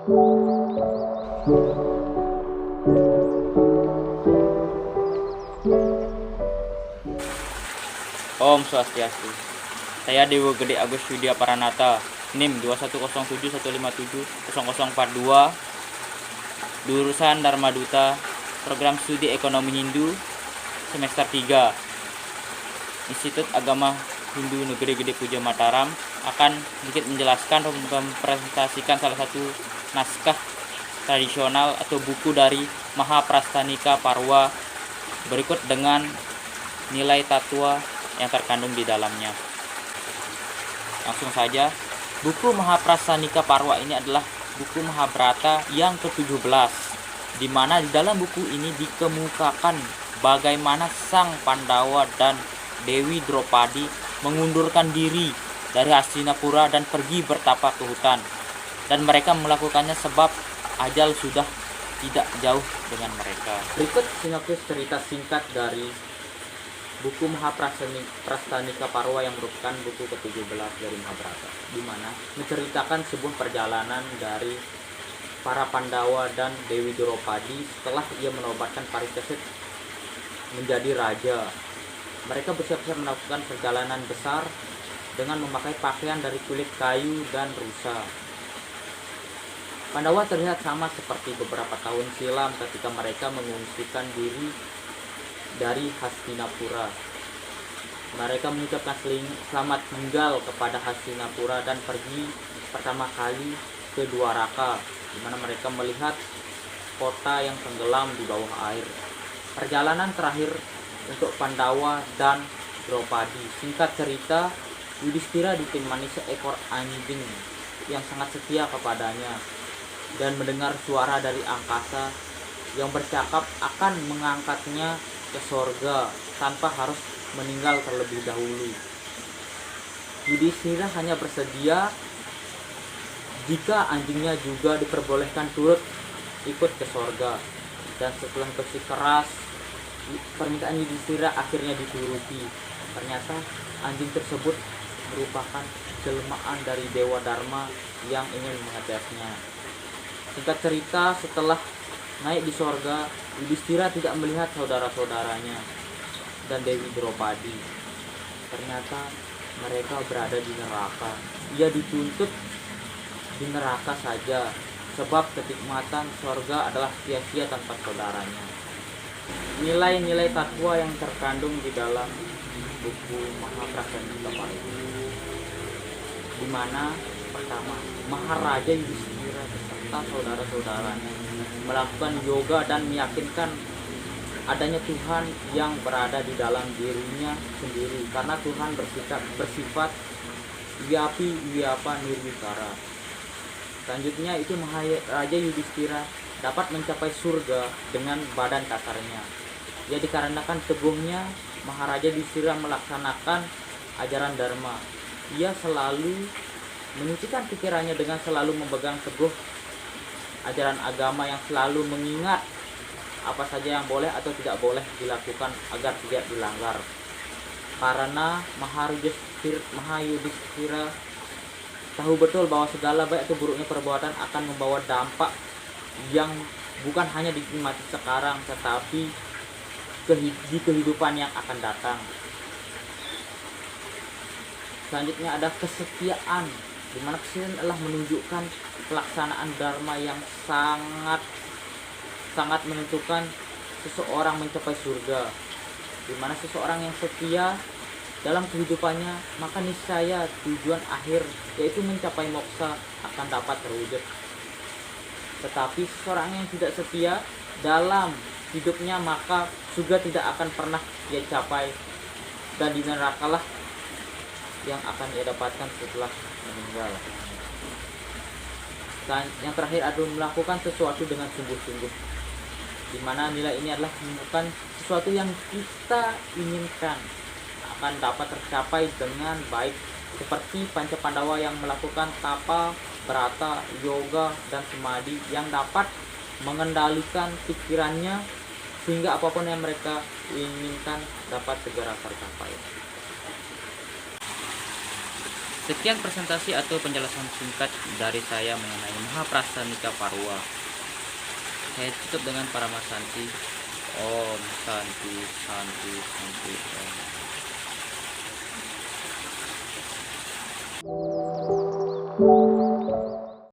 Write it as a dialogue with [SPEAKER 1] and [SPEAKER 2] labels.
[SPEAKER 1] Om Swastiastu. Saya Dewa Gede Agus Widya Paranata, NIM 21071570042, jurusan Dharma Duta, Program Studi Ekonomi Hindu, semester 3, Institut Agama Hindu Negeri Gede Puja Mataram, akan sedikit menjelaskan dan mempresentasikan salah satu naskah tradisional atau buku dari Mahaprastanika Parwa berikut dengan nilai tatwa yang terkandung di dalamnya. Langsung saja, buku Mahaprastanika Parwa ini adalah buku Mahabharata yang ke-17, di mana di dalam buku ini dikemukakan bagaimana Sang Pandawa dan Dewi Draupadi mengundurkan diri dari Hastinapura dan pergi bertapa ke hutan. Dan mereka melakukannya sebab ajal sudah tidak jauh dengan mereka. Berikut sinopsis cerita singkat dari buku Mahaprastanika Parwa yang merupakan buku ke-17 dari Mahabharata, di mana menceritakan sebuah perjalanan dari para Pandawa dan Dewi Draupadi setelah ia menobatkan Parikesit menjadi raja. Mereka bersiap-siap melakukan perjalanan besar dengan memakai pakaian dari kulit kayu dan rusa. Pandawa terlihat sama seperti beberapa tahun silam ketika mereka mengungsikan diri dari Hastinapura. Mereka mengucapkan selamat tinggal kepada Hastinapura dan pergi pertama kali ke Dwaraka, di mana mereka melihat kota yang tenggelam di bawah air. Perjalanan terakhir untuk Pandawa dan Draupadi. Singkat cerita, Yudhistira ditemani seekor anjing yang sangat setia kepadanya dan mendengar suara dari angkasa yang bercakap akan mengangkatnya ke sorga tanpa harus meninggal terlebih dahulu. Yudhistira hanya bersedia jika anjingnya juga diperbolehkan turut ikut ke sorga, dan setelah bersikeras permintaan Yudhistira akhirnya dituruti. Ternyata anjing tersebut merupakan jelmaan dari Dewa Dharma yang ingin mengejarnya. Singkat cerita, setelah naik di sorga, Yudhistira tidak melihat saudara-saudaranya dan Dewi Draupadi. Ternyata mereka berada di neraka. Ia dituntut di neraka saja, sebab kenikmatan sorga adalah sia-sia tanpa saudaranya. Nilai-nilai tatwa yang terkandung di dalam buku Mahaprastanika Parwa, di mana pertama, Maharaja Yudhistira beserta saudara-saudaranya melakukan yoga dan meyakinkan adanya Tuhan yang berada di dalam dirinya sendiri, karena Tuhan bersifat Vyapi Vyapa Nirvikara. Selanjutnya itu Maharaja Yudhistira dapat mencapai surga dengan badan kasarnya. Ya, dikarenakan teguhnya Maharaja Yudhistira melaksanakan ajaran Dharma. Ia selalu menyucikan pikirannya dengan selalu memegang teguh ajaran agama yang selalu mengingat apa saja yang boleh atau tidak boleh dilakukan agar tidak dilanggar. Karena Mahayudhistira tahu betul bahwa segala baik atau buruknya perbuatan akan membawa dampak yang bukan hanya dinikmati sekarang, tetapi di kehidupan yang akan datang. Selanjutnya ada kesetiaan, di mana kesetiaan adalah menunjukkan pelaksanaan dharma yang sangat menentukan seseorang mencapai surga. Di mana seseorang yang setia dalam kehidupannya, maka niscaya tujuan akhir yaitu mencapai moksa akan dapat terwujud. Tetapi seseorang yang tidak setia dalam hidupnya, maka surga tidak akan pernah ia capai, dan di nerakalah yang akan ia dapatkan setelah meninggal. Dan yang terakhir adalah melakukan sesuatu dengan sungguh-sungguh, di mana nilai ini adalah menemukan sesuatu yang kita inginkan akan dapat tercapai dengan baik, seperti Panca Pandawa yang melakukan tapa, brata, yoga, dan samadhi yang dapat mengendalikan pikirannya sehingga apapun yang mereka inginkan dapat segera tercapai. Sekian presentasi atau penjelasan singkat dari saya mengenai Mahaprasanika Parwa. Saya tutup dengan Paramasanti. Om Santi Santi Santi Om.